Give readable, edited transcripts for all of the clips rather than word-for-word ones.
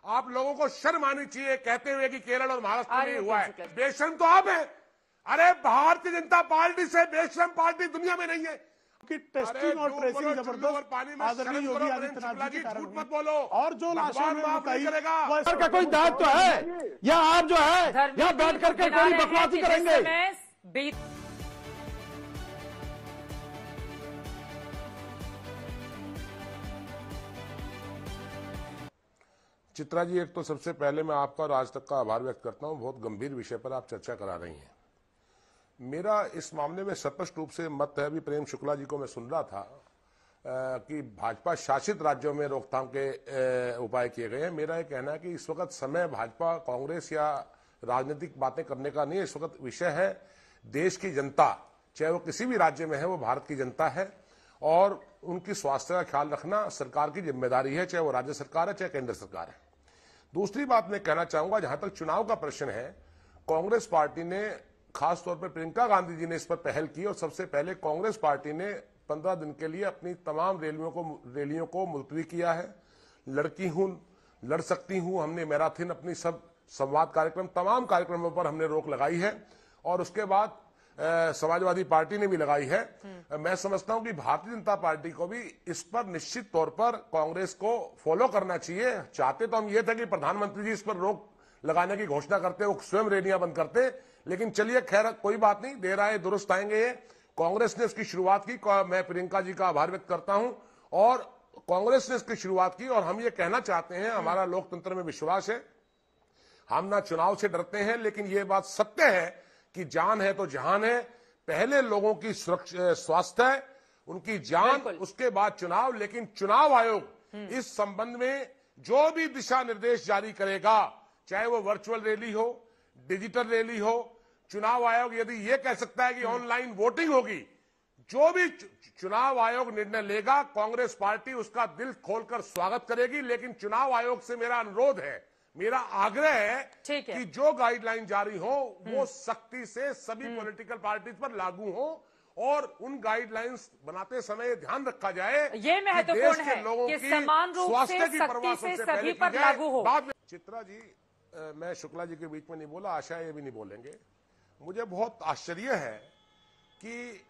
आप लोगों को शर्म आनी चाहिए कहते हुए कि केरल और महाराष्ट्र में हुआ है। बेशर्म तो आप हैं। अरे भारतीय जनता पार्टी से बेशर्म पार्टी दुनिया में नहीं है कि टेस्टिंग और ट्रेसिंग जबरदस्त आदरणीय योगी आदित्यनाथ जी के कारण मत बोलो। और जो लाशें का कोई दायित्व है या आप जो है यहाँ बैठ करके कोई बकवासी करेंगे। चित्रा जी, एक तो सबसे पहले मैं आपका और आज तक का आभार व्यक्त करता हूं। बहुत गंभीर विषय पर आप चर्चा करा रही हैं। मेरा इस मामले में स्पष्ट रूप से मत है। अभी प्रेम शुक्ला जी को मैं सुन रहा था कि भाजपा शासित राज्यों में रोकथाम के उपाय किए गए हैं। मेरा यह कहना है कि इस वक्त समय भाजपा कांग्रेस या राजनीतिक बातें करने का नहीं है। इस वक्त विषय है देश की जनता, चाहे वो किसी भी राज्य में है, वो भारत की जनता है और उनकी स्वास्थ्य का ख्याल रखना सरकार की जिम्मेदारी है, चाहे वो राज्य सरकार है चाहे केंद्र सरकार है। दूसरी बात मैं कहना चाहूंगा, जहां तक चुनाव का प्रश्न है, कांग्रेस पार्टी ने खासतौर पर प्रियंका गांधी जी ने इस पर पहल की और सबसे पहले कांग्रेस पार्टी ने 15 दिन के लिए अपनी तमाम रैलियों को मुलतवी किया है। लड़की हूं, लड़ सकती हूं, हमने मैराथन, अपनी सब संवाद कार्यक्रम, तमाम कार्यक्रमों पर हमने रोक लगाई है और उसके बाद समाजवादी पार्टी ने भी लगाई है। मैं समझता हूं कि भारतीय जनता पार्टी को भी इस पर निश्चित तौर पर कांग्रेस को फॉलो करना चाहिए। चाहते तो हम ये थे कि प्रधानमंत्री जी इस पर रोक लगाने की घोषणा करते, वो स्वयं रैलियां बंद करते, लेकिन चलिए खैर कोई बात नहीं, देर आए दुरुस्त आएंगे। ये कांग्रेस ने इसकी शुरुआत की, मैं प्रियंका जी का आभार व्यक्त करता हूं और कांग्रेस ने इसकी शुरुआत की और हम ये कहना चाहते हैं, हमारा लोकतंत्र में विश्वास है, हम ना चुनाव से डरते हैं, लेकिन ये बात सत्य है कि जान है तो जहान है। पहले लोगों की सुरक्षा, स्वास्थ्य है, उनकी जान, उसके बाद चुनाव। लेकिन चुनाव आयोग इस संबंध में जो भी दिशा निर्देश जारी करेगा, चाहे वो वर्चुअल रैली हो, डिजिटल रैली हो, चुनाव आयोग यदि ये कह सकता है कि ऑनलाइन वोटिंग होगी, जो भी चुनाव आयोग निर्णय लेगा, कांग्रेस पार्टी उसका दिल खोलकर स्वागत करेगी। लेकिन चुनाव आयोग से मेरा अनुरोध है, मेरा आग्रह है कि जो गाइडलाइन जारी हो वो सख्ती से सभी पॉलिटिकल पार्टीज पर लागू हो और उन गाइडलाइंस बनाते समय ध्यान रखा जाए ये महत्वपूर्ण है कि समान रूप से सख्ती से सभी पर लागू हो। चित्रा जी, मैं शुक्ला जी के बीच में नहीं बोला, आशा ये भी नहीं बोलेंगे। मुझे बहुत आश्चर्य है कि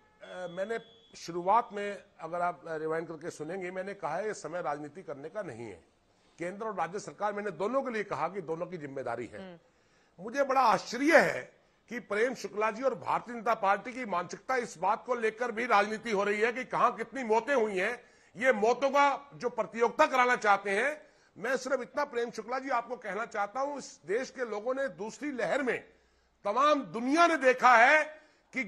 मैंने शुरुआत में, अगर आप रिवाइंड करके सुनेंगे, मैंने कहा है ये समय राजनीति करने का नहीं है। केंद्र और राज्य सरकार, मैंने दोनों के लिए कहा कि दोनों की जिम्मेदारी है। मुझे बड़ा आश्चर्य है कि प्रेम शुक्ला जी और भारतीय जनता पार्टी की मानसिकता इस बात को लेकर भी राजनीति हो रही है कि कहां कितनी मौतें हुई हैं। ये मौतों का जो प्रतियोगिता कराना चाहते हैं। मैं सिर्फ इतना प्रेम शुक्ला जी आपको कहना चाहता हूं, इस देश के लोगों ने दूसरी लहर में, तमाम दुनिया ने देखा है कि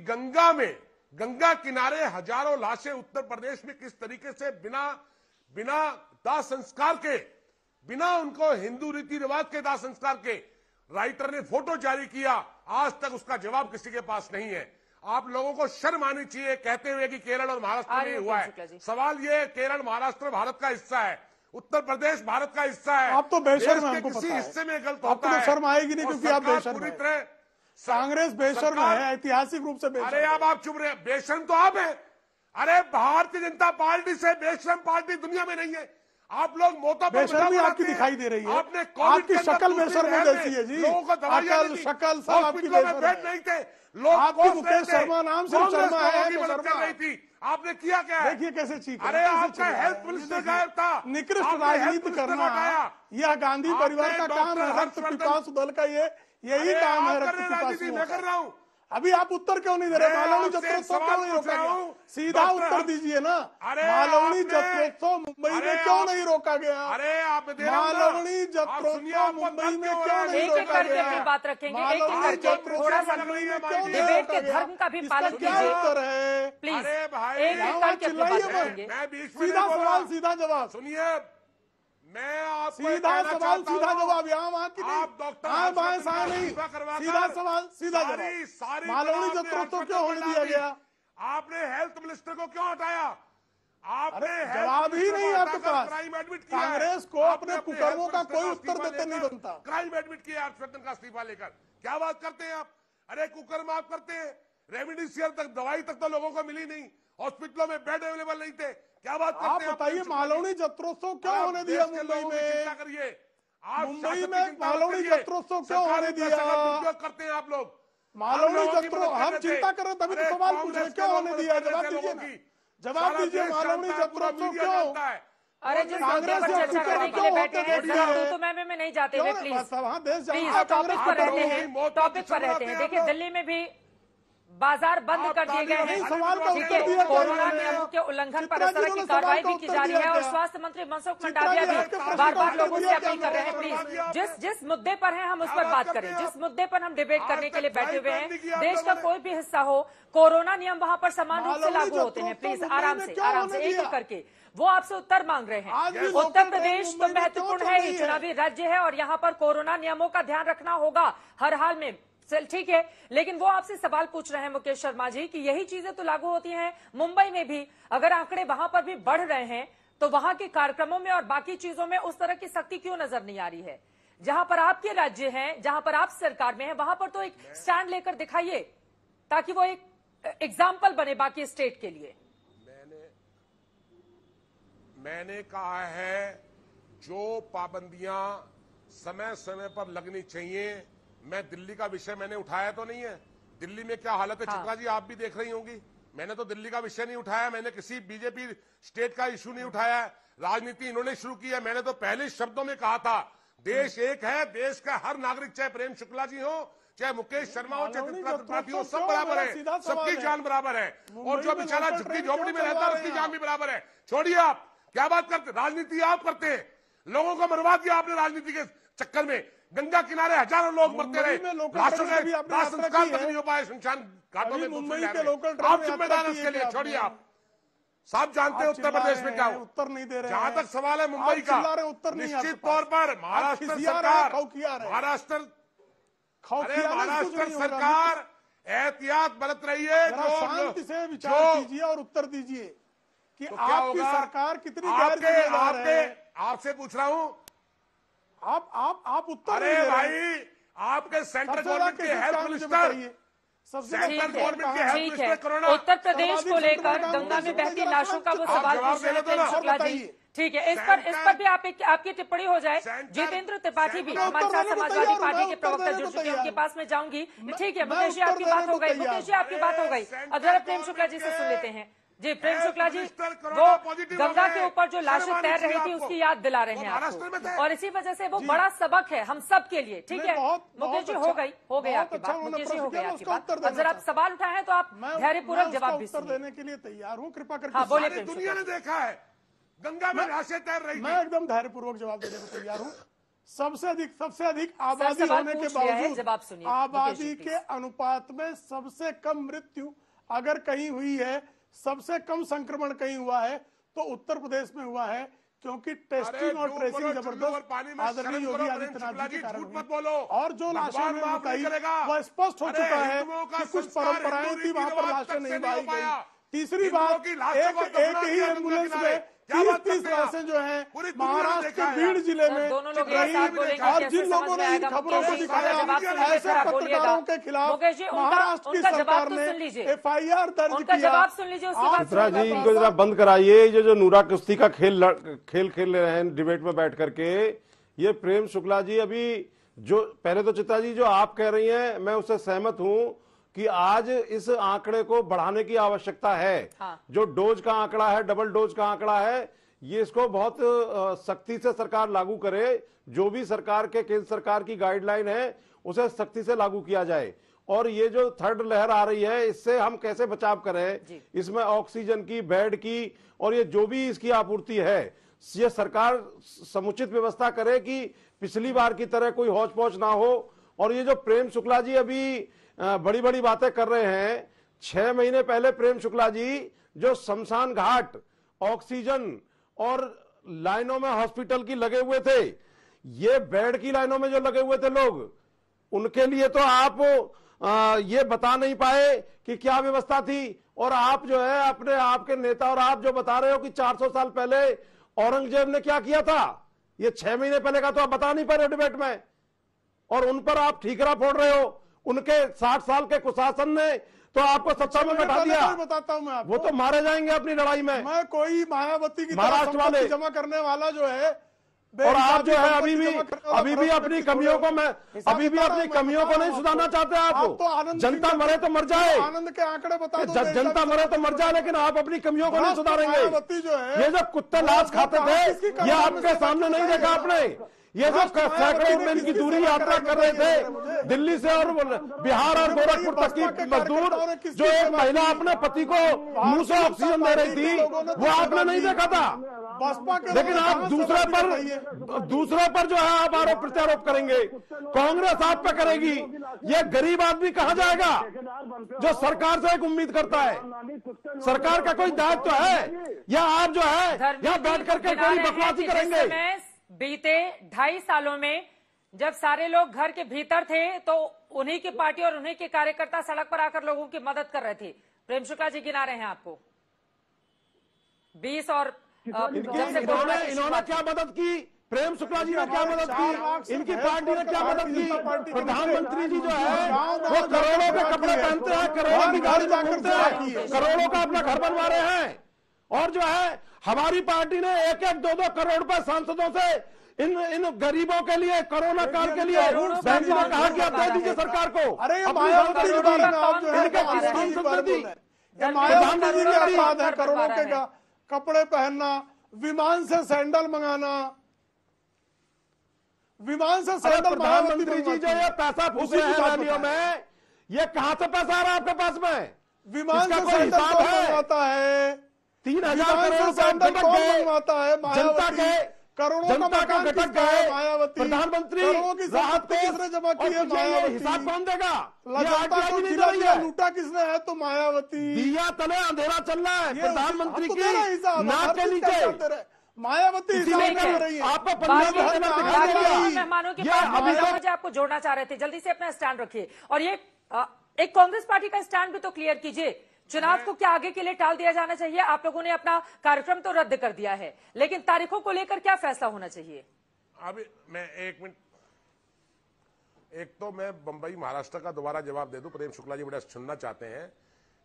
गंगा किनारे हजारों लाशें उत्तर प्रदेश में किस तरीके से बिना दाह संस्कार के, बिना उनको हिंदू रीति रिवाज के दाह संस्कार के, राइटर ने फोटो जारी किया, आज तक उसका जवाब किसी के पास नहीं है। आप लोगों को शर्म आनी चाहिए कहते हुए कि केरल और महाराष्ट्र में हुआ है। सवाल ये, केरल महाराष्ट्र भारत का हिस्सा है, उत्तर प्रदेश भारत का हिस्सा है। आप तो बेशर्म हैं, किसी हिस्से में गलत होता है। आपको तो शर्म आएगी नहीं क्योंकि आप बेशर्म हैं। कांग्रेस बेशर्म है, ऐतिहासिक रूप से बेशर्म। अरे अब आप चुप रहे, बेशर्म तो आप हैं। अरे भारतीय जनता पार्टी से बेशर्म पार्टी दुनिया में नहीं है। आप लोग मोटा बेशर्मी आपकी दिखाई दे रही है। आपकी शक्ल बेशर्मी जैसी है जी, अकल शक्ल सब आपकी बेशर्मी नहीं थे लोग। आपकी मुकेश शर्मा नाम सिर्फ शर्मा है, नहीं थी। आपने किया क्या है? देखिए कैसे चीख। अरे आपका हेल्थ मिनिस्टर गायब था। निकृष्ट राजनीति करना यह गांधी परिवार का काम है। रक्त पिपासु दल का यही काम है। रक्त पिपासु मैं कर रहा हूँ। अभी आप उत्तर क्यों नहीं दे रहे? मालवनी जत्रोत्सव क्यों नहीं रोका गया? सीधा उत्तर दीजिए ना। मालवनी जत्रोत्सव मुंबई में क्यों नहीं रोका गया? अरे आप मालवनी जत्रोत्सव मुंबई में क्यों नहीं रोका गया? बात रखेंगे, मालवनी जत्रोत्सव मुंबई में क्यों नहीं रोका गया? धर्म का भी पालन क्या उत्तर है? प्लीज चिल्लाइए मत। सीधा सवाल सीधा जवाब। सुनिए, मैं आप सीधा सवाल सीधा जवाब। यहाँ वहाँ की आप डॉक्टर बाएं साए नहीं, सीधा सवाल सीधा जवाब। मालवनी जत्रोत्सव क्यों होने दिया गया? आपने हेल्थ मिनिस्टर को क्यों हटाया? आपने जवाब ही नहीं आपके पास। कांग्रेस को अपने कुकर्मों का कोई उत्तर देते नहीं बनता। क्राइम एडमिट किया हर्षवर्धन का इस्तीफा लेकर। क्या बात करते हैं आप? अरे कुकर्म आप करते हैं। रेमडेसिविर तक, दवाई तक तो लोगों को मिली नहीं, हॉस्पिटलों में बेड अवेलेबल नहीं थे। क्या बात करते हैं आप? बताइए मालवनी जत्रोत्सव क्यों होने दिया मुंबई में? करिए, मुंबई में मालवनी जत्रोत्सव क्यों होने दिया करते हैं आप लोग? मालवनी जत्रोत्सव हम चिंता कर रहे तभी तो सवाल पूछे क्यों होने दिया? जवाब दीजिए मालवनी जत्रोत्सव क्यों? अरे जिस मुद्दे पर चर्चा करने के लिए बैठे हैं तो मैं नहीं जाते हुए प्लीज टॉपिक पर रहते हैं, टॉपिक पर रहते हैं। देखिए दिल्ली में भी बाजार बंद कर दिए गए हैं, ठीक है। कोरोना नियमों के उल्लंघन पर इस तरह की कार्रवाई भी की जा रही है और स्वास्थ्य मंत्री मनसुख मंडाविया भी बार बार लोगों से अपील कर रहे हैं प्लीज जिस मुद्दे पर है हम उस पर बात करें, जिस मुद्दे पर हम डिबेट करने के लिए बैठे हुए हैं। देश का कोई भी हिस्सा हो, कोरोना नियम वहां पर समान रूप से लागू होते हैं। प्लीज आराम से एक एक करके वो आपसे उत्तर मांग रहे हैं। उत्तर प्रदेश तो महत्वपूर्ण है ही, चुनावी राज्य है और यहाँ पर कोरोना नियमों का ध्यान रखना होगा हर हाल में, ठीक है। लेकिन वो आपसे सवाल पूछ रहे हैं मुकेश शर्मा जी कि यही चीजें तो लागू होती हैं मुंबई में भी। अगर आंकड़े वहां पर भी बढ़ रहे हैं तो वहां के कार्यक्रमों में और बाकी चीजों में उस तरह की सख्ती क्यों नजर नहीं आ रही है? जहां पर आपके राज्य हैं, जहां पर आप सरकार में हैं, वहां पर तो एक स्टैंड लेकर दिखाइए ताकि वो एक एग्जाम्पल बने बाकी स्टेट के लिए। मैंने कहा है जो पाबंदियां समय समय पर लगनी चाहिए। मैं दिल्ली का विषय मैंने उठाया तो नहीं है। दिल्ली में क्या हालत है चित्रा जी आप भी देख रही होंगी। मैंने तो दिल्ली का विषय नहीं उठाया, मैंने किसी बीजेपी स्टेट का इश्यू नहीं उठाया। राजनीति इन्होंने शुरू की है। मैंने तो पहले शब्दों में कहा था देश एक है, देश का हर नागरिक, चाहे प्रेम शुक्ला जी हो, चाहे मुकेश शर्मा हो, चाहे चित्रा त्रिपाठी हो, सब बराबर है, सबकी जान बराबर है। और जो बेचारा झुग्गी झोपड़ी में रहता है उसकी जान भी बराबर है। छोड़िए आप क्या बात करते, राजनीति आप करते हैं। लोगों को मरवा दिया आपने राजनीति के चक्कर में। गंगा किनारे हजारों लोग मरते रहे, लाशों के संस्कार तक नहीं हो पाए शमशान घाटों में। मुंबई के लोकल आप जिम्मेदार हैं इसके लिए, छोड़िए आप। सब जानते हैं उत्तर प्रदेश में क्या हो। उत्तर नहीं दे रहे। जहां तक सवाल है मुंबई का, निश्चित तौर पर महाराष्ट्र सरकार, महाराष्ट्र सरकार एहतियात बरत रही है। शांति से विचार कीजिए और उत्तर दीजिए कि आपकी सरकार कितनी गैर-जिम्मेदार है। आपसे पूछ रहा हूं, आप उत्तर अरे भाई आपके सेंट्रल गवर्नमेंट के हेल्थ मिनिस्टर, सेंट्रल गवर्नमेंट के health minister corona Uttar Pradesh को लेकर गंगा में बहती लाशों का वो सवाल पूछ रहे थे शुक्ला जी, ठीक है। इस पर भी आपकी टिप्पणी हो जाए। जितेंद्र त्रिपाठी भी हमारे साथ समाजवादी पार्टी के प्रवक्ता जुड़ चुके हैं, उनके पास में जाऊंगी। ठीक है मुकेश जी आपकी बात हो गई, मुकेश जी आपकी बात हो गई। अब जरा प्रेम शुक्ला जी से सुन लेते हैं। जी प्रेम शुक्ला जी, वो गंगा के ऊपर जो लाशें तैर रही थी उसकी याद दिला रहे हैं आपको, और इसी वजह से वो बड़ा सबक है हम सब के लिए। ठीक है मुकेश जी, हो गई आपकी बात। मुकेश जी हो गई आपकी बात। अब जरा आप सवाल उठाए हैं तो आप धैर्यपूर्वक जवाब भी उत्तर देने के लिए तैयार हूँ, कृपा करके। हाँ बोलिए। दुनिया ने देखा है गंगा में लाशें तैर रही, मैं एकदम धैर्यपूर्वक जवाब देने को तैयार हूँ। सबसे अधिक आबादी होने के बावजूद, आबादी के अनुपात में सबसे कम मृत्यु अगर कहीं हुई है, सबसे कम संक्रमण कहीं हुआ है तो उत्तर प्रदेश में हुआ है, क्योंकि टेस्टिंग और ट्रेसिंग जबरदस्त आदरणीय योगी आदित्यनाथ जी के कारण। और जो लाशें बताई वह स्पष्ट हो चुका है कि कुछ परंपराएं थी वहां पर लाशें नहीं बहाई गई। तीसरी बात, एक ही एम्बुलेंस में 30 लाशें जो है महाराष्ट्र के बीड़ जिले में, और जिन लोगों ने इन खबरों को दिखाया ऐसे पत्रकारों के खिलाफ महाराष्ट्र की सरकार ने FIR दर्ज किया। चित्रा जी इनको जरा बंद कराइए। जो नूरा कुश्ती का खेल रहे हैं डिबेट में बैठ करके, ये प्रेम शुक्ला जी अभी जो पहले तो चित्रा जी जो आप कह रही हैं मैं उससे सहमत हूं कि आज इस आंकड़े को बढ़ाने की आवश्यकता है। हाँ। जो डोज का आंकड़ा है, डबल डोज का आंकड़ा है, ये इसको बहुत सख्ती से सरकार लागू करे। जो भी सरकार के केंद्र सरकार की गाइडलाइन है उसे सख्ती से लागू किया जाए। और ये जो थर्ड लहर आ रही है इससे हम कैसे बचाव करें, इसमें ऑक्सीजन की, बेड की और ये जो भी इसकी आपूर्ति है, ये सरकार समुचित व्यवस्था करे कि पिछली बार की तरह कोई हौच पौच ना हो। और ये जो प्रेम शुक्ला जी अभी बड़ी बड़ी बातें कर रहे हैं, 6 महीने पहले प्रेम शुक्ला जी जो शमशान घाट, ऑक्सीजन और लाइनों में हॉस्पिटल की लगे हुए थे, ये बेड की लाइनों में जो लगे हुए थे लोग, उनके लिए तो आप ये बता नहीं पाए कि क्या व्यवस्था थी। और आप जो है अपने आपके नेता और आप जो बता रहे हो कि 400 साल पहले औरंगजेब ने क्या किया था, ये 6 महीने पहले का तो आप बता नहीं पा रहे हो डिबेट में, और उन पर आप ठीकरा फोड़ रहे हो। उनके 60 साल के कुशासन ने तो आपको सत्ता में बैठा दिया। बताता हूं मैं आपको, वो तो मारे जाएंगे अपनी लड़ाई में। मैं कोई मायावती की महाराष्ट्र वाले जमा करने वाला जो है और आप जो है अभी भी अपनी कमियों को नहीं सुधारना चाहते। आप जनता मरे तो मर जाए, आनंद के आंकड़े बता दो, जनता मरे तो मर जाए, लेकिन आप अपनी कमियों को नहीं सुधारेंगे। ये जो कुत्ते लाश खाते थे, ये आपके सामने नहीं देखा आपने। ये जो सैकड़ों मील की दूरी यात्रा कर रहे थे दिल्ली से और बिहार और गोरखपुर तक की मजदूर, जो एक महिला अपने पति को मुंह से ऑक्सीजन दे रही थी, वो आपने नहीं देखा था। लेकिन आप दूसरों पर जो है आप आरोप प्रत्यारोप करेंगे, कांग्रेस आप पे करेगी। ये गरीब आदमी कहाँ जाएगा जो सरकार से एक उम्मीद करता है? सरकार का कोई दायित्व तो है या आप जो है यहाँ बैठ करके कोई बकवासी करेंगे? बीते 2.5 सालों में जब सारे लोग घर के भीतर थे तो उन्हीं की पार्टी और उन्हीं के कार्यकर्ता सड़क पर आकर लोगों की मदद कर रहे थे। प्रेम शुक्ला जी गिना रहे हैं आपको 20 और इन्होंने क्या मदद की? प्रेम शुक्ला जी ने क्या मदद की? इनकी पार्टी ने क्या मदद की? प्रधानमंत्री जी जो है वो करोड़ों के कपड़े पहनते हैं, करोड़ों की गाड़ी घूमते हैं, करोड़ों का अपना घर बनवा रहे हैं। और जो है हमारी पार्टी ने 1-2 करोड़ रुपए सांसदों से इन गरीबों के लिए, कोरोना काल के लिए बहन जी ने कहा कि आप दे दीजिए सरकार को। अरे मायावती के बारे में आप जो है करोड़ों के कपड़े पहनना, विमान से सैंडल मंगाना, विमान से सैंडल। प्रधानमंत्री जी जो ये पैसा फूस रहे हैं रैलियों में, ये कहां से पैसा आ रहा है आपके पास में? विमान से सैंडल मंगवाता है, 3,000 करोड़ मंगवाता है जनता के, करोड़ों का घटक गए मायावती। प्रधानमंत्री राहत को किसने जमा की है? मायावती। हिसाब कौन देगा? लूटा किसने है? तो मायावती। दिया तले अंधेरा चल रहा है प्रधानमंत्री की नाक के नीचे। मायावती आपको मेहमानों के पास आपको जोड़ना चाह रहे थे, जल्दी से अपना स्टैंड रखिए। और ये एक कांग्रेस पार्टी का स्टैंड भी तो क्लियर कीजिए। चुनाव को क्या आगे के लिए टाल दिया जाना चाहिए? आप लोगों ने अपना कार्यक्रम तो रद्द कर दिया है, लेकिन तारीखों को लेकर क्या फैसला होना चाहिए? अभी मैं 1 मिनट, एक तो मैं बंबई महाराष्ट्र का दोबारा जवाब दे दूं। प्रेम शुक्ला जी बड़ा सुनना चाहते हैं।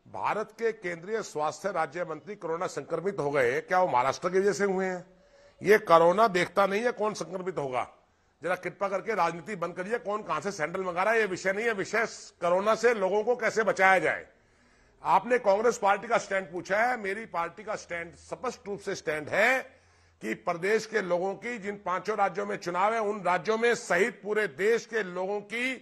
भारत के केंद्रीय स्वास्थ्य राज्य मंत्री कोरोना संक्रमित हो गए, क्या वो महाराष्ट्र की वजह से हुए हैं? ये कोरोना देखता नहीं है कौन संक्रमित होगा। जरा कृपा करके राजनीति बंद करिए। कौन कहां से सैंडल मंगा रहा है ये विषय नहीं है। विषय कोरोना से लोगों को कैसे बचाया जाए। आपने कांग्रेस पार्टी का स्टैंड पूछा है। मेरी पार्टी का स्टैंड स्पष्ट रूप से स्टैंड है कि प्रदेश के लोगों की, जिन 5 राज्यों में चुनाव है, उन राज्यों में सहित पूरे देश के लोगों की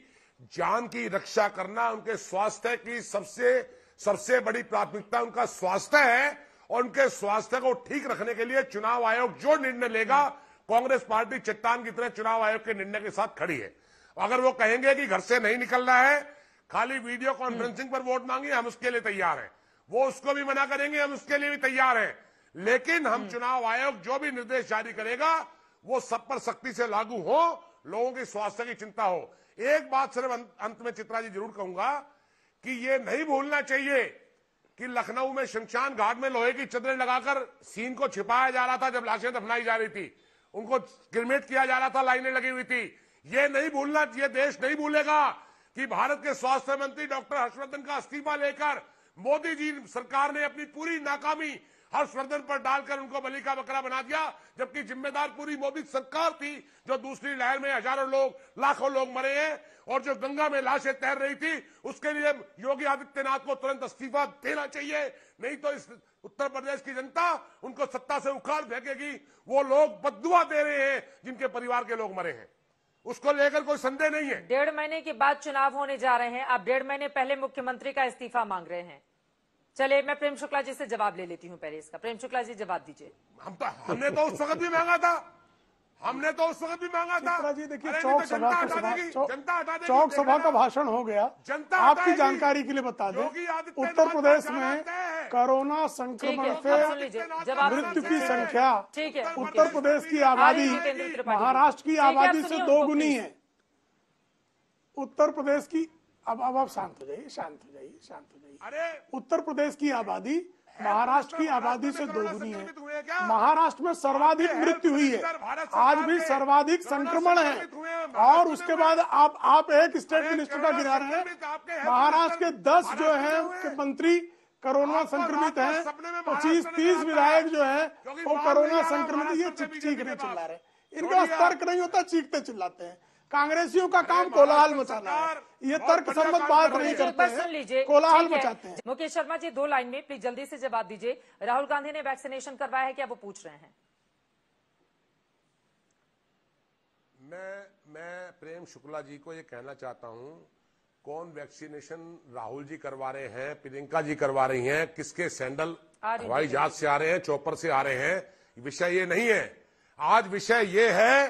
जान की रक्षा करना, उनके स्वास्थ्य की सबसे बड़ी प्राथमिकता उनका स्वास्थ्य है। और उनके स्वास्थ्य को ठीक रखने के लिए चुनाव आयोग जो निर्णय लेगा, कांग्रेस पार्टी चट्टान की तरह चुनाव आयोग के निर्णय के साथ खड़ी है। अगर वो कहेंगे कि घर से नहीं निकलना है, खाली वीडियो कॉन्फ्रेंसिंग पर वोट मांगिए, हम उसके लिए तैयार हैं। वो उसको भी मना करेंगे, हम उसके लिए भी तैयार हैं। लेकिन हम चुनाव आयोग जो भी निर्देश जारी करेगा वो सब पर सख्ती से लागू हो, लोगों के स्वास्थ्य की चिंता हो। एक बात सिर्फ अंत में चित्रा जी जरूर कहूंगा कि ये नहीं भूलना चाहिए कि लखनऊ में शमशान घाट में लोहे की चदरें लगाकर सीन को छिपाया जा रहा था जब लाशें दफनाई जा रही थी, उनको क्रिमेट किया जा रहा था, लाइनें लगी हुई थी। ये नहीं भूलना, ये देश नहीं भूलेगा कि भारत के स्वास्थ्य मंत्री डॉक्टर हर्षवर्धन का इस्तीफा लेकर मोदी जी सरकार ने अपनी पूरी नाकामी हर्षवर्धन पर डालकर उनको बलि का बकरा बना दिया, जबकि जिम्मेदार पूरी मोदी सरकार थी। जो दूसरी लहर में हजारों लोग, लाखों लोग मरे हैं और जो गंगा में लाशें तैर रही थी, उसके लिए योगी आदित्यनाथ को तुरंत इस्तीफा देना चाहिए। नहीं तो इस उत्तर प्रदेश की जनता उनको सत्ता से उखाड़ फेंकेगी। वो लोग बद्दुआ दे रहे हैं जिनके परिवार के लोग मरे हैं, उसको लेकर कोई संदेह नहीं है। 1.5 महीने के बाद चुनाव होने जा रहे हैं, आप 1.5 महीने पहले मुख्यमंत्री का इस्तीफा मांग रहे हैं। चलिए मैं प्रेम शुक्ला जी से जवाब ले लेती हूं पहले इसका। प्रेम शुक्ला जी जवाब दीजिए। हमने तो उस वक्त भी मांगा था, चित्रा जी देखिए, चौक सभा का भाषण हो गया। आपकी जानकारी के लिए बता दें, उत्तर प्रदेश में कोरोना संक्रमण से मृत्यु की संख्या उत्तर प्रदेश की आबादी महाराष्ट्र की आबादी से 2 गुनी है। उत्तर प्रदेश की अब आप शांत हो जाइए। अरे उत्तर प्रदेश की आबादी महाराष्ट्र की आबादी से 2 गुनी है। महाराष्ट्र में सर्वाधिक मृत्यु हुई है, आज भी सर्वाधिक संक्रमण है। और उसके बाद आप एक स्टेट मिनिस्टर का गिरा रहे हैं। महाराष्ट्र के 10 जो है मंत्री कोरोना संक्रमित हैं, 25-30 विधायक जो है वो कोरोना संक्रमित। ये ठीक नहीं चल रहा है। इनके पास तर्क नहीं होता, चीखते चिल्लाते हैं। कांग्रेसियों का काम कोलाहल मचाना है, ये तर्क सम्मत बात नहीं करते हैं, कोलाहल मचाते हैं। मुकेश शर्मा जी 2 लाइन में प्लीज जल्दी से जवाब दीजिए। राहुल गांधी ने वैक्सीनेशन करवाया है क्या, वो पूछ रहे हैं। मैं प्रेम शुक्ला जी को ये कहना चाहता हूं, कौन वैक्सीनेशन राहुल जी करवा रहे हैं, प्रियंका जी करवा रही हैं, किसके सैंडल हवाई जहाज से आ रहे हैं, चौपर से आ रहे हैं, विषय ये नहीं है। आज विषय ये है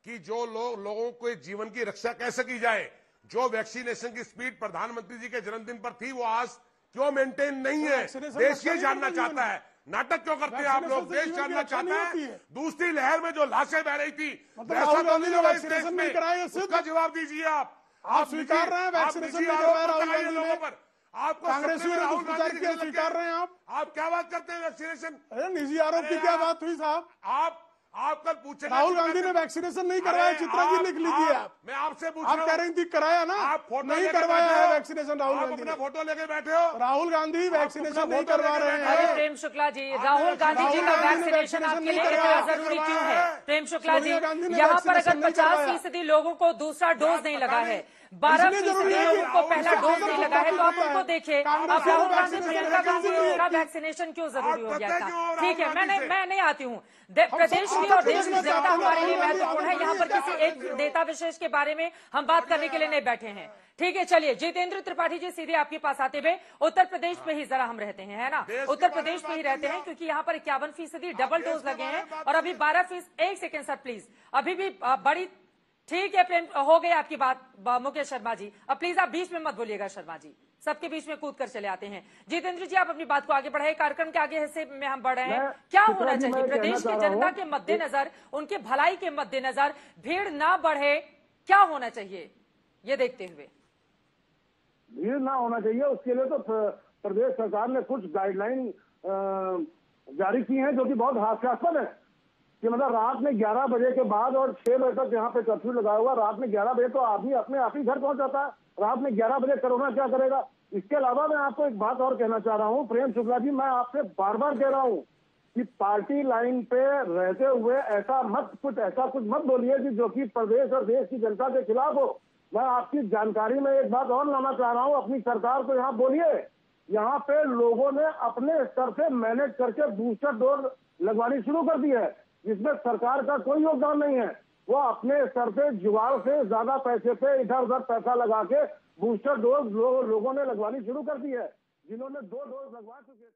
कि जो लोगों को जीवन की रक्षा कैसे की जाए। जो वैक्सीनेशन की स्पीड प्रधानमंत्री जी के जन्मदिन पर थी, वो आज क्यों मेंटेन नहीं है? देश ये जानना चाहता है। नाटक क्यों करते हैं आप लोग? देश जानना चाहता है। दूसरी लहर में जो लाशें बह रही थी, राहुल गांधी ने वैक्सीनेशन नहीं कराया, उसका जवाब दीजिए। आप स्वीकार रहे हैं वैक्सीनेशन नहीं करवाया राहुल गांधी ने? आपको कांग्रेसियों ने कुछ प्रचार किया, स्वीकार रहे हैं आप क्या बात करते हैं वैक्सीनेशन? अरे निजी आरोप की क्या बात हुई साहब? आप कल पूछे राहुल गांधी ने वैक्सीनेशन नहीं करवाया, चित्रा जी लिख लीजिए। आप मैं आपसे पूछ रहा हूं, आप कह रही थी कराया ना, आप फोटो नहीं करवाया है वैक्सीनेशन राहुल गांधी ने। फोटो लेके बैठे हो। राहुल गांधी वैक्सीनेशन नहीं करवा रहे हैं। अरे प्रेम शुक्ला जी, राहुल गांधी जी का वैक्सीनेशन आपके लिए इतना जरूरी क्यों है? प्रेम शुक्ला जी, यहाँ पर अगर 50% लोगों को दूसरा डोज नहीं लगा है, 12% लोगों को पहला डोज नहीं लगा है, तो आप उनको देखिए। अब राहुल गांधी प्रियंका गांधी का वैक्सीनेशन क्यों जरूरी हो गया था? ठीक है, मैं नहीं आती हूँ। प्रदेश की और देश की जनता हमारे लिए महत्वपूर्ण है। यहाँ पर किसी एक नेता विशेष के बारे में हम बात करने के लिए नहीं बैठे हैं। ठीक है, चलिए जितेंद्र त्रिपाठी जी, सीधे आपके पास आते हुए, उत्तर प्रदेश में ही जरा हम रहते हैं, है ना? उत्तर प्रदेश में ही रहते हैं, क्योंकि यहाँ पर 51% डबल डोज लगे हैं और अभी 12%। 1 सेकेंड सर प्लीज, अभी भी बड़ी ठीक है प्रेम, हो गई आपकी बात मुकेश शर्मा जी। अब प्लीज आप बीच में मत बोलिएगा शर्मा जी, सबके बीच में कूद कर चले आते हैं। जितेंद्र जी आप अपनी बात को आगे बढ़ाए, कार्यक्रम के आगे हिस्से में हम बढ़ रहे हैं। क्या होना चाहिए प्रदेश की जनता के मद्देनजर, उनके भलाई के मद्देनजर, भीड़ ना बढ़े, क्या होना चाहिए ये देखते हुए? भीड़ ना होना चाहिए, उसके लिए तो प्रदेश सरकार ने कुछ गाइडलाइन जारी की हैं, जो कि बहुत हास्यास्पद है। कि मतलब रात में 11 बजे के बाद और 6 बजे तक यहाँ पे कर्फ्यू लगा हुआ। रात में 11 बजे तो आदमी अपने आप ही घर पहुंच जाता है, रात में 11 बजे कोरोना क्या करेगा? इसके अलावा मैं आपको एक बात और कहना चाह रहा हूँ प्रेम शुक्ला जी, मैं आपसे बार बार कह रहा हूँ कि पार्टी लाइन पे रहते हुए ऐसा कुछ मत बोलिए कि जो कि प्रदेश और देश की जनता के खिलाफ हो। मैं आपकी जानकारी में एक बात और लाना चाह रहा हूँ, अपनी सरकार को यहाँ बोलिए, यहाँ पे लोगों ने अपने स्तर से मैनेज करके बूस्टर डोज लगवानी शुरू कर दी है, जिसमें सरकार का कोई योगदान नहीं है। वो अपने स्तर पे जुगाड़ से ज्यादा पैसे पे इधर उधर पैसा लगा के बूस्टर डोज लोगों ने लगवानी शुरू कर दी है, जिन्होंने 2 डोज लगवा चुके थे।